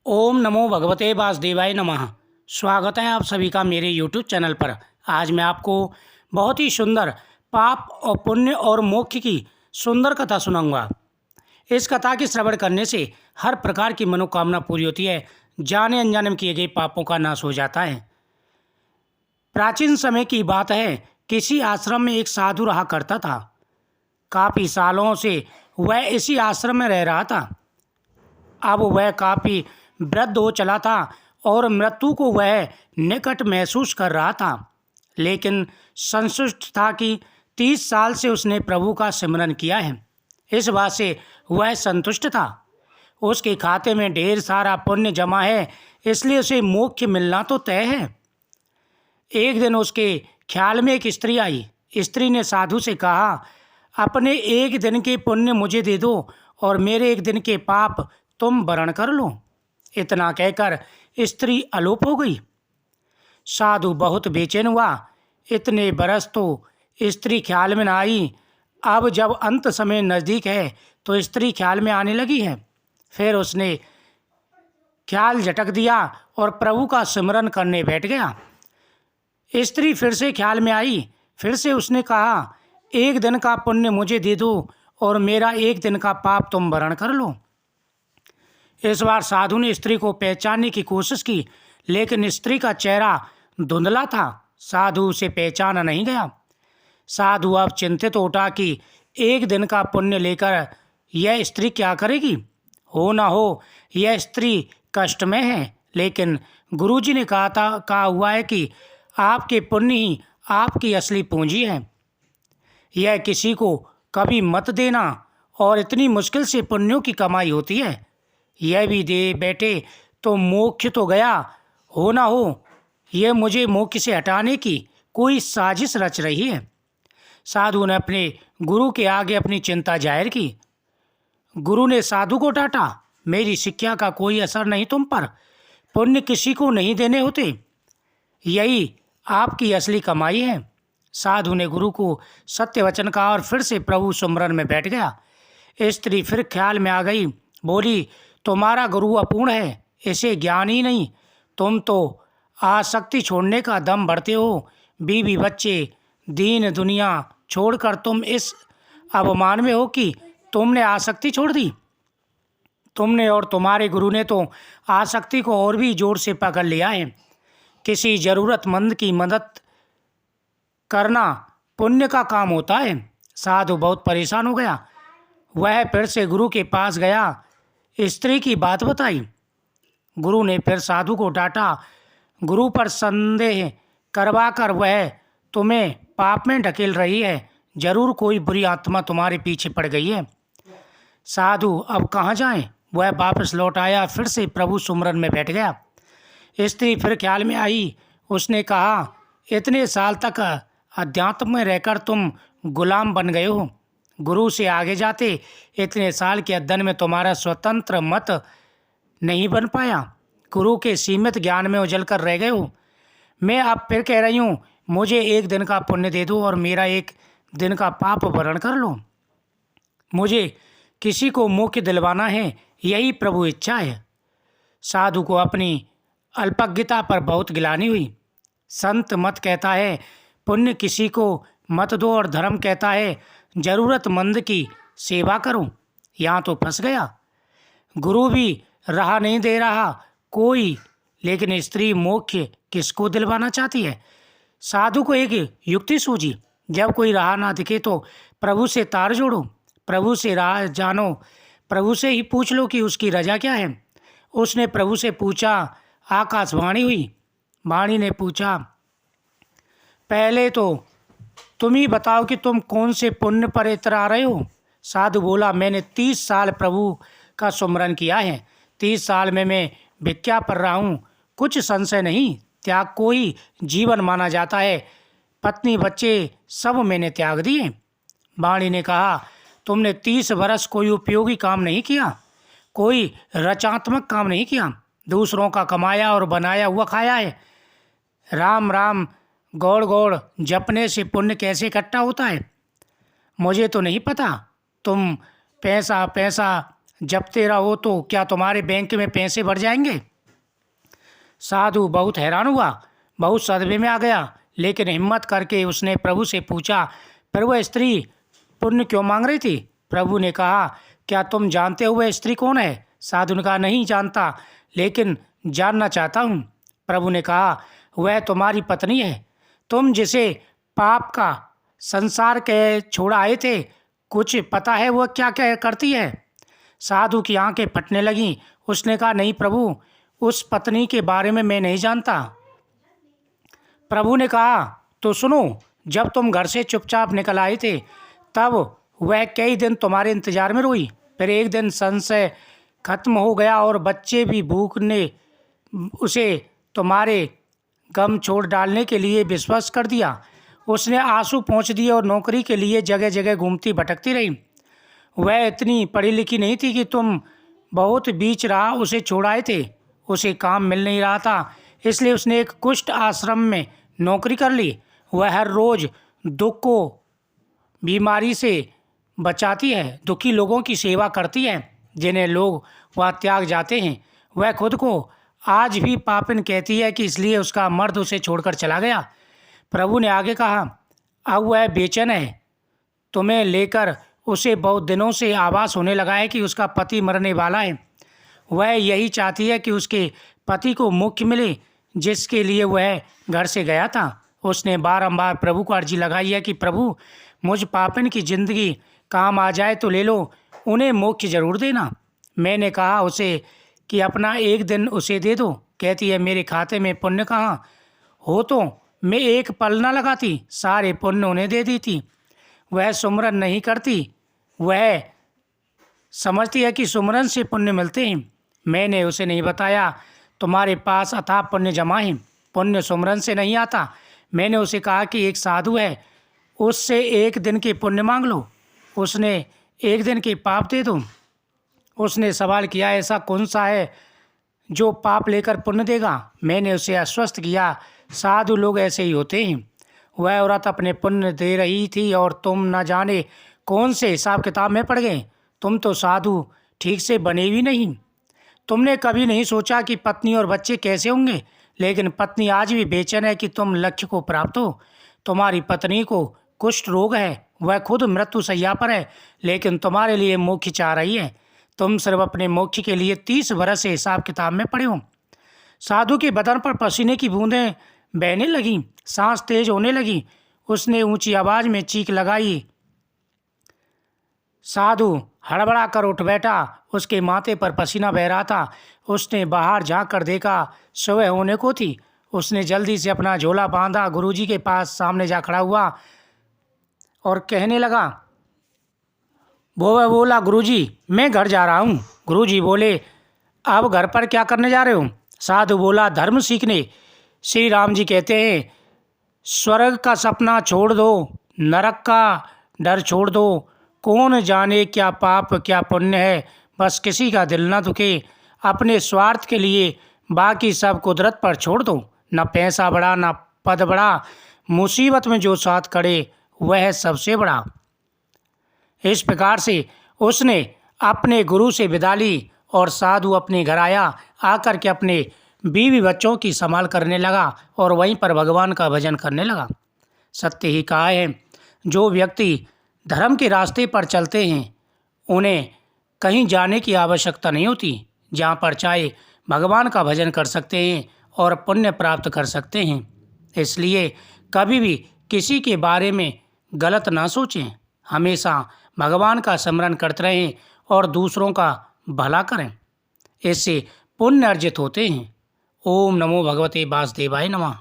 ओम नमो भगवते वासुदेवाय नमः। स्वागत है आप सभी का मेरे यूट्यूब चैनल पर। आज मैं आपको बहुत ही सुंदर पाप और पुण्य और मोक्ष की सुंदर कथा सुनाऊंगा। इस कथा के श्रवण करने से हर प्रकार की मनोकामना पूरी होती है। जाने अनजाने में किए गए पापों का नाश हो जाता है। प्राचीन समय की बात है, किसी आश्रम में एक साधु रहा करता था। काफ़ी सालों से वह इसी आश्रम में रह रहा था। अब वह काफ़ी वृद्ध हो चला था और मृत्यु को वह निकट महसूस कर रहा था, लेकिन संतुष्ट था कि 30 साल से उसने प्रभु का सिमरन किया है। इस बात से वह संतुष्ट था। उसके खाते में ढेर सारा पुण्य जमा है, इसलिए उसे मोक्ष मिलना तो तय है। एक दिन उसके ख्याल में एक स्त्री आई। स्त्री ने साधु से कहा, अपने एक दिन के पुण्य मुझे दे दो और मेरे एक दिन के पाप तुम वरण कर लो। इतना कहकर स्त्री अलोप हो गई। साधु बहुत बेचैन हुआ। इतने बरस तो स्त्री ख्याल में न आई। अब जब अंत समय नज़दीक है तो स्त्री ख्याल में आने लगी है। फिर उसने ख्याल झटक दिया और प्रभु का सिमरन करने बैठ गया। स्त्री फिर से ख्याल में आई। फिर से उसने कहा, एक दिन का पुण्य मुझे दे दो और मेरा एक दिन का पाप तुम वरण कर लो। इस बार साधु ने स्त्री को पहचानने की कोशिश की, लेकिन स्त्री का चेहरा धुंधला था। साधु उसे पहचाना नहीं गया। साधु अब चिंतित उठा कि एक दिन का पुण्य लेकर यह स्त्री क्या करेगी। हो ना हो यह स्त्री कष्ट में है, लेकिन गुरुजी ने कहा हुआ है कि आपके पुण्य ही आपकी असली पूंजी है। यह किसी को कभी मत देना, और इतनी मुश्किल से पुण्यों की कमाई होती है। यह भी दे बैठे तो मोक्ष तो गया, हो ना हो यह मुझे मोक्ष से हटाने की कोई साजिश रच रही है। साधु ने अपने गुरु के आगे अपनी चिंता जाहिर की। गुरु ने साधु को डांटा, मेरी शिक्षा का कोई असर नहीं तुम पर। पुण्य किसी को नहीं देने होते, यही आपकी असली कमाई है। साधु ने गुरु को सत्य वचन कहा और फिर से प्रभु सुमरन में बैठ गया। स्त्री फिर ख्याल में आ गई। बोली, तुम्हारा गुरु अपूर्ण है, इसे ज्ञान ही नहीं। तुम तो आसक्ति छोड़ने का दम बढ़ते हो। बीवी बच्चे दीन दुनिया छोड़कर तुम इस अवमान में हो कि तुमने आसक्ति छोड़ दी। तुमने और तुम्हारे गुरु ने तो आसक्ति को और भी जोर से पकड़ लिया है। किसी ज़रूरतमंद की मदद करना पुण्य का काम होता है। साधु बहुत परेशान हो गया। वह फिर से गुरु के पास गया, स्त्री की बात बताई। गुरु ने फिर साधु को डांटा। गुरु पर संदेह करवाकर वह तुम्हें पाप में ढकेल रही है। जरूर कोई बुरी आत्मा तुम्हारे पीछे पड़ गई है। साधु अब कहाँ जाएं? वह वापस लौट आया, फिर से प्रभु सुमरन में बैठ गया। स्त्री फिर ख्याल में आई। उसने कहा, इतने साल तक अध्यात्म में रहकर तुम गुलाम बन गए हो। गुरु से आगे जाते इतने साल के अध्ययन में तुम्हारा स्वतंत्र मत नहीं बन पाया। गुरु के सीमित ज्ञान में उजल कर रह गए हो। मैं अब फिर कह रही हूँ, मुझे एक दिन का पुण्य दे दो और मेरा एक दिन का पाप वरण कर लो। मुझे किसी को मोक्ष दिलवाना है, यही प्रभु इच्छा है। साधु को अपनी अल्पज्ञता पर बहुत गिलानी हुई। संत मत कहता है पुण्य किसी को मत दो, और धर्म कहता है ज़रूरतमंद की सेवा करो। यहाँ तो फंस गया। गुरु भी राह नहीं दे रहा कोई, लेकिन स्त्री मोक्ष किसको दिलवाना चाहती है। साधु को एक युक्ति सूझी। जब कोई राह ना दिखे तो प्रभु से तार जोड़ो, प्रभु से राह जानो, प्रभु से ही पूछ लो कि उसकी रजा क्या है। उसने प्रभु से पूछा। आकाशवाणी हुई। वाणी ने पूछा, पहले तो तुम ही बताओ कि तुम कौन से पुण्य पर इतरा रहे हो। साधु बोला, मैंने 30 साल प्रभु का सुमरन किया है। 30 साल में मैं भिक्षा पर रहा हूँ। कुछ संशय नहीं, त्याग को ही जीवन माना जाता है। पत्नी बच्चे सब मैंने त्याग दिए। वाणी ने कहा, तुमने 30 वर्ष कोई उपयोगी काम नहीं किया, कोई रचनात्मक काम नहीं किया। दूसरों का कमाया और बनाया हुआ खाया है। राम राम गौड़ गौड़ जपने से पुण्य कैसे इकट्ठा होता है मुझे तो नहीं पता। तुम पैसा पैसा जपते रहो तो क्या तुम्हारे बैंक में पैसे बढ़ जाएंगे? साधु बहुत हैरान हुआ, बहुत सदमे में आ गया, लेकिन हिम्मत करके उसने प्रभु से पूछा, पर वह स्त्री पुण्य क्यों मांग रही थी? प्रभु ने कहा, क्या तुम जानते हो वह स्त्री कौन है? साधु ने कहा, नहीं जानता, लेकिन जानना चाहता हूँ। प्रभु ने कहा, वह तुम्हारी पत्नी है, तुम जिसे पाप का संसार के छोड़ आए थे। कुछ पता है वह क्या क्या करती है? साधु की आंखें फटने लगीं। उसने कहा, नहीं प्रभु, उस पत्नी के बारे में मैं नहीं जानता। प्रभु ने कहा, तो सुनो, जब तुम घर से चुपचाप निकल आए थे तब वह कई दिन तुम्हारे इंतजार में रोई। फिर एक दिन संशय खत्म हो गया और बच्चे भी भूख ने उसे तुम्हारे गम छोड़ डालने के लिए विश्वास कर दिया। उसने आंसू पोंछ दिए और नौकरी के लिए जगह जगह घूमती भटकती रही। वह इतनी पढ़ी लिखी नहीं थी कि तुम बहुत बीच राह उसे छोड़ आए थे। उसे काम मिल नहीं रहा था, इसलिए उसने एक कुष्ठ आश्रम में नौकरी कर ली। वह हर रोज़ दुख को बीमारी से बचाती है, दुखी लोगों की सेवा करती है जिन्हें लोग वहाँ त्याग जाते हैं। वह खुद को आज भी पापिन कहती है कि इसलिए उसका मर्द उसे छोड़कर चला गया। प्रभु ने आगे कहा, अब वह बेचैन है, तुम्हें लेकर उसे बहुत दिनों से आभास होने लगा है कि उसका पति मरने वाला है। वह यही चाहती है कि उसके पति को मोक्ष मिले जिसके लिए वह घर से गया था। उसने बारंबार प्रभु को अर्जी लगाई है कि प्रभु, मुझ पापिन की ज़िंदगी काम आ जाए तो ले लो, उन्हें मोक्ष जरूर देना। मैंने कहा उसे कि अपना एक दिन उसे दे दो। कहती है, मेरे खाते में पुण्य कहाँ हो तो मैं एक पल न लगाती, सारे पुण्य उन्हें दे दी थी। वह सुमरन नहीं करती, वह समझती है कि सुमरन से पुण्य मिलते हैं। मैंने उसे नहीं बताया तुम्हारे पास अथाह पुण्य जमा है, पुण्य सुमरन से नहीं आता। मैंने उसे कहा कि एक साधु है, उससे एक दिन के पुण्य मांग लो, उसने एक दिन के पाप दे दो। उसने सवाल किया, ऐसा कौन सा है जो पाप लेकर पुण्य देगा? मैंने उसे आश्वस्त किया, साधु लोग ऐसे ही होते हैं। वह औरत अपने पुण्य दे रही थी और तुम न जाने कौन से हिसाब किताब में पड़ गए। तुम तो साधु ठीक से बने भी नहीं। तुमने कभी नहीं सोचा कि पत्नी और बच्चे कैसे होंगे, लेकिन पत्नी आज भी बेचैन है कि तुम लक्ष्य को प्राप्त हो। तुम्हारी पत्नी को कुष्ठ रोग है, वह खुद मृत्यु शैया पर है, लेकिन तुम्हारे लिए मोक्ष चाह रही है। तुम सिर्फ अपने मोक्ष के लिए 30 वर्ष से हिसाब किताब में पड़े हो। साधु के बदन पर पसीने की बूंदें बहने लगीं, सांस तेज होने लगी। उसने ऊंची आवाज में चीख लगाई। साधु हड़बड़ा कर उठ बैठा, उसके माथे पर पसीना बह रहा था। उसने बाहर झांक कर देखा, सुबह होने को थी। उसने जल्दी से अपना झोला बांधा, गुरुजी के पास सामने जा खड़ा हुआ और कहने लगा, वो बोला, गुरुजी मैं घर जा रहा हूँ। गुरुजी बोले, अब घर पर क्या करने जा रहे हो? साधु बोला, धर्म सीखने। श्री राम जी कहते हैं, स्वर्ग का सपना छोड़ दो, नरक का डर छोड़ दो। कौन जाने क्या पाप क्या पुण्य है, बस किसी का दिल ना दुखे। अपने स्वार्थ के लिए बाकी सब कुदरत पर छोड़ दो। न पैसा बड़ा न पद बड़ा, मुसीबत में जो साथ खड़े वह सबसे बड़ा। इस प्रकार से उसने अपने गुरु से विदा ली और साधु अपने घर आया। आकर के अपने बीवी बच्चों की संभाल करने लगा और वहीं पर भगवान का भजन करने लगा। सत्य ही कहा है, जो व्यक्ति धर्म के रास्ते पर चलते हैं उन्हें कहीं जाने की आवश्यकता नहीं होती। जहाँ पर चाहे भगवान का भजन कर सकते हैं और पुण्य प्राप्त कर सकते हैं। इसलिए कभी भी किसी के बारे में गलत ना सोचें, हमेशा भगवान का स्मरण करते रहें और दूसरों का भला करें। इससे पुण्य अर्जित होते हैं। ओम नमो भगवते वासुदेवाय नमः।